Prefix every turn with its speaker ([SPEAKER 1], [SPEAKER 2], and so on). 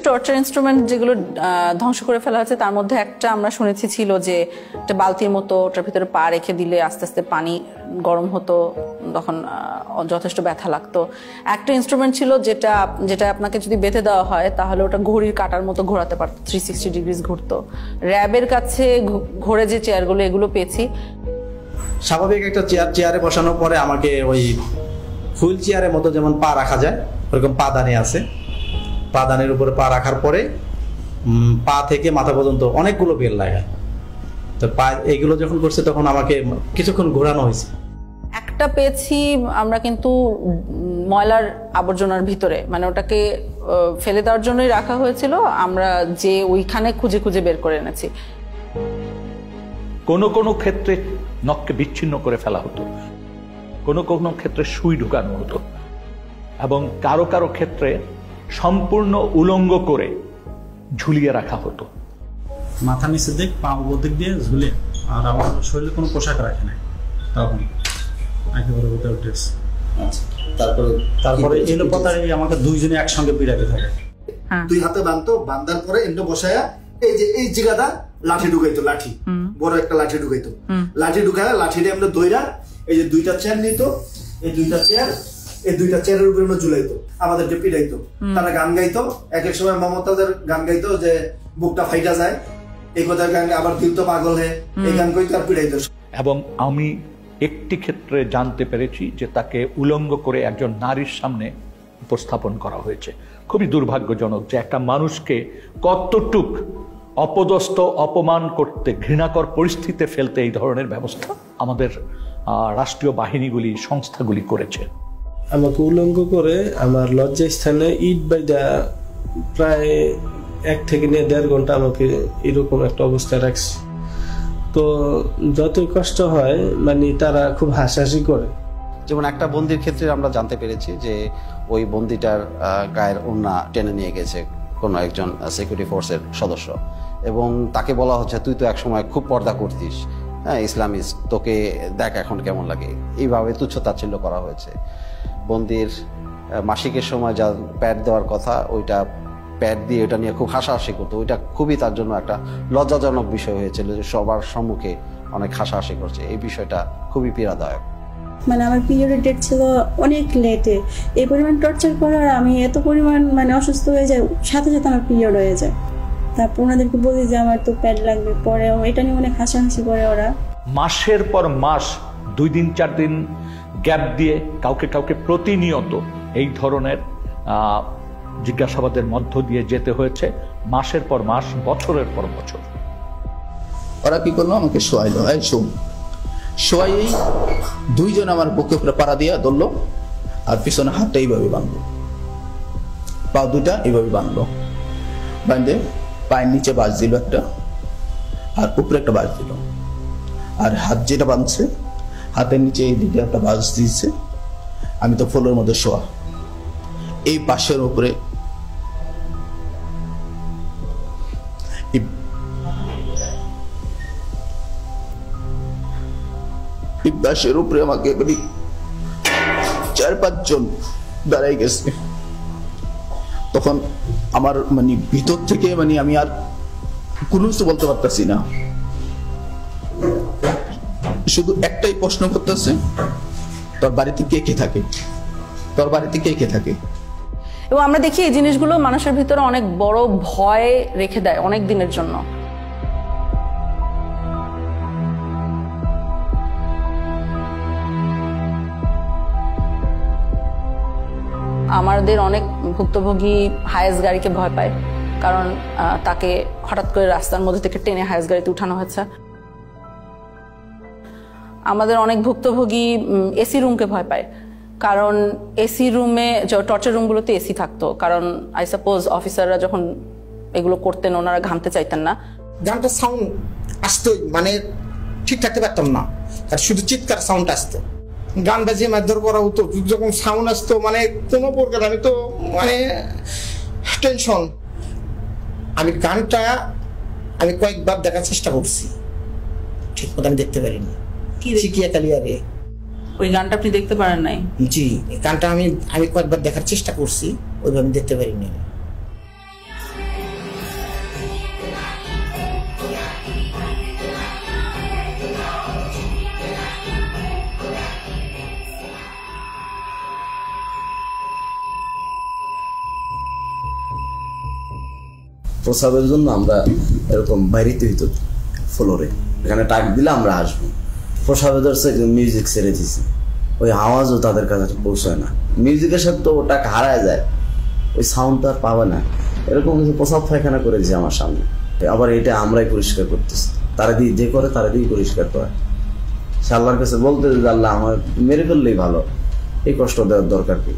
[SPEAKER 1] Torture instrument যেগুলো ধ্বংস করে ফেলা হয়েছে তার মধ্যে একটা আমরা শুনেছি ছিল যে একটা বালতির মতো, ওটার ভিতরে পা রেখে দিলে আস্তে আস্তে পানি গরম হতো, তখন যথেষ্ট ব্যথা লাগতো। একটা ইনস্ট্রুমেন্ট ছিল যেটা যেটা আপনাকে যদি বেঁধে দেওয়া হয় তাহলে ওটা ঘড়ির কাঁটার মতো ঘোরাতে পারতো, 360 ডিগ্রিজ ঘুরতো। র্যাবের কাছে ঘোরে যে চেয়ারগুলো, এগুলো পেয়েছি।
[SPEAKER 2] স্বাভাবিক একটা চেয়ারে বসানোর পরে আমাকে ওই হুইল চেয়ারের মতো যেমন পা রাখা যায় ওরকম পাদানি আছে, পাদানের উপরে পা রাখার পরে পা থেকে মাথা পর্যন্ত অনেকগুলো বেল লাগায়। তো পা এইগুলো যখন করছে তখন আমাকে কিছুক্ষণ ঘোরানো হয়েছে।
[SPEAKER 1] একটা পেয়েছি আমরা কিন্তু ময়লার আবর্জনার ভিতরে, মানে ওটাকে ফেলে দেওয়ার জন্যই রাখা হয়েছিল, আমরা যে ওইখানে খুঁজে খুঁজে বের করে এনেছি।
[SPEAKER 3] কোনো কোনো ক্ষেত্রে নখকে বিচ্ছিন্ন করে ফেলা হতো, কোনো কোনো ক্ষেত্রে সুই ঢুকানো হতো, এবং কারো কারো ক্ষেত্রে সম্পূর্ণ উলঙ্গ করে ঝুলিয়ে রাখা হতো।
[SPEAKER 4] মাথা নিচে দিক, পা উপর দিক দিয়ে ঝুলে, আর আমার শরীরে কোনো পোশাক রাখে নাই তখন, একেবারে উইদাউট ড্রেস। তারপরে এলো পাতায় আমাকে দুইজনে একসঙ্গে পিড়াতে থাকে।
[SPEAKER 5] দুই হাতে বাঁধতো, বাঁধার পরে এমনি বসায়া এই যে এই জায়গাটা লাঠি ঢুকাইতো, লাঠি বড় একটা লাঠি ঢুকাইতো, লাঠি ঢুকায় লাঠিটা এমনি দইরা এই যে দুইটা চেয়ার নিত, এই দুইটা চেয়ারের উপরে ঝুলাইতো, আমাদেরকে পিড়াইতো। তারা গান গাইতো, এক এক সময় মমতাদের গান গাইতো যে বুকটা ফাইটা যায়, এই কথার গান, আবার দিল তো পাগল হে, এই গান কইতো আর পিড়াইতো।
[SPEAKER 3] এবং আমি একটি ক্ষেত্রে জানতে পেরেছি যে তাকে উলঙ্গ করে একজন নারীর সামনে উপস্থাপন করা হয়েছে। খুবই দুর্ভাগ্যজনক যে একটা মানুষকে কতটুক অপদস্থ, অপমান করতে, ঘৃণাকর পরিস্থিতিতে ফেলতে এই ধরনের ব্যবস্থা আমাদের রাষ্ট্রীয় বাহিনীগুলি, সংস্থাগুলি করেছে।
[SPEAKER 6] আমাকে উলঙ্গ করে আমার লজ্জা স্থানে ইট বাইদা প্রায় 1 থেকে 1.5 ঘন্টা আমাকে এরকম একটা অবস্থায় রাখছে। তো যতই কষ্ট হয় মানে তারা খুব হাসাহাসি করে।
[SPEAKER 2] যেমন একটা বন্দির ক্ষেত্রে আমরা জানতে পেরেছি যে ওই বন্দিটার গায়ের ওড়না টেনে নিয়ে গেছে কোনো একজন সিকিউরিটি ফোর্সের সদস্য, এবং তাকে বলা হচ্ছে তুই তো একসময় খুব পর্দা করতিস, হ্যাঁ ইসলামিস্ট, তোকে দেখ এখন কেমন লাগে। এইভাবে তুচ্ছ-তাচ্ছিল্য করা হয়েছে। বন্দির মাসিকের সময় যা প্যাড দেওয়ার কথা, ওইটা প্যাড দিয়ে ওটা নিয়ে খুব হাসাহাসি করতো। ওইটা খুবই তার জন্য একটা লজ্জাজনক বিষয় হয়েছিল যে সবার সম্মুখে অনেক হাসাহাসি করছে। এই বিষয়টা খুবই পীড়াদায়ক।
[SPEAKER 7] মানে আমার পিরিয়ডের ডেট ছিল অনেক লেটে, এই পরিমাণ টর্চার করার আমি এত পরিমাণ মানে অসুস্থ হয়ে যায়, সাথে সাথে আমার পিরিয়ড হয়ে যায়। তারপর ওনাদেরকে বলি যে আমার তো প্যাড লাগবে, পরে এটা নিয়ে অনেক হাসাহাসি করে ওরা।
[SPEAKER 3] মাসের পর মাস 2 দিন 4 দিন গ্যাপ দিয়ে কাউকে কাউকে প্রতিনিয়ত এই ধরনের জিজ্ঞাসাবাদের মধ্য দিয়ে যেতে হয়েছে, মাসের পর মাস, বছরের পর বছর।
[SPEAKER 8] ওরা কি করলো, আমাকে শোয়াইলো, এই শোন, শোয়াই দুইজন আমার বুকে উপরে পাড়া দিয়া ধরলো, আর পিছনে হাতটা এইভাবে বাঁধলো, পা দুটা এইভাবে বাঁধলো, বাঁধে পায়ের নিচে বাজ দিল একটা, আর উপরে একটা বাজ দিল, আর হাত যেটা বাঁধছে হাতের নিচে এই দিকে একটা বাজ দিয়েছে। আমি তো ফ্লোরের মধ্যে শোয়া, এই পাশের উপরে বাসের উপরে আমাকে 4-5 জন দাঁড়াই গেছে। তখন আমার মানে ভিতর থেকে মানে আমি আর কোনো কিছু বলতে পারতেছি না, শুধু একটাই প্রশ্ন করতেছে, তোর বাড়িতে কে কে থাকে, তোর বাড়িতে কে কে থাকে।
[SPEAKER 1] এবং আমরা দেখি এই জিনিসগুলো মানুষের ভিতরে অনেক বড় ভয় রেখে দেয় অনেক দিনের জন্য। আমাদের অনেক ভুক্তভোগী হায়েস গাড়িকে ভয় পায়, কারণ তাকে হঠাৎ করে রাস্তার মধ্যে থেকে টেনে হায়েস গাড়িতে উঠানো হয়েছে। আমাদের অনেক ভুক্তভোগী এসি রুমকে ভয় পায়, কারণ এসি রুমে, টর্চার রুমগুলোতে এসি থাকতো, কারণ আই সাপোজ অফিসাররা যখন এগুলো করতেন ওনারা ঘামতে চাইতেন না।
[SPEAKER 9] গানটা সাউন্ড আসতো, মানে ঠিক থাকতে পারতাম না, আর শুধু চিৎকার সাউন্ড আসতো। গান বাজিয়ে মারধর করা হতো যখন সাউন্ড আসতো, মানে কোনো প্রকার আমি তো মানে টেনশন। আমি গানটা আমি কয়েকবার দেখার চেষ্টা করছি, ঠিক মতো আমি দেখতে পারিনি। চিকিয়া কালিয়ারে
[SPEAKER 1] ওই গানটা আপনি দেখতে পারেন নাই?
[SPEAKER 9] জি, গানটা আমি কয়েকবার দেখার চেষ্টা করছি, ওইভাবে আমি দেখতে পারিনি।
[SPEAKER 10] প্রসাবের জন্য আমরা এরকম বাইরেতে হইতো ফ্লোরে, এখানে টাক দিলে আমরা আসবো। প্রসাবে ধরছে মিউজিক ছেড়ে দিছি, ওই আওয়াজও তাদের কাছে পৌঁছায় না, মিউজিকের সাথে তো ওটা হারায় যায়, ওই সাউন্ড আর পাবে না। এরকম কিছু প্রসাব পায়খানা করেছে আমার সামনে, আবার এটা আমরাই পরিষ্কার করতেছি, তারা দিয়ে যে করে তারা দিয়ে পরিষ্কার করে। সে আল্লাহর কাছে বলতে যে আল্লাহ আমার মেরে ফেললেই ভালো, এই কষ্ট দেওয়ার দরকার কি।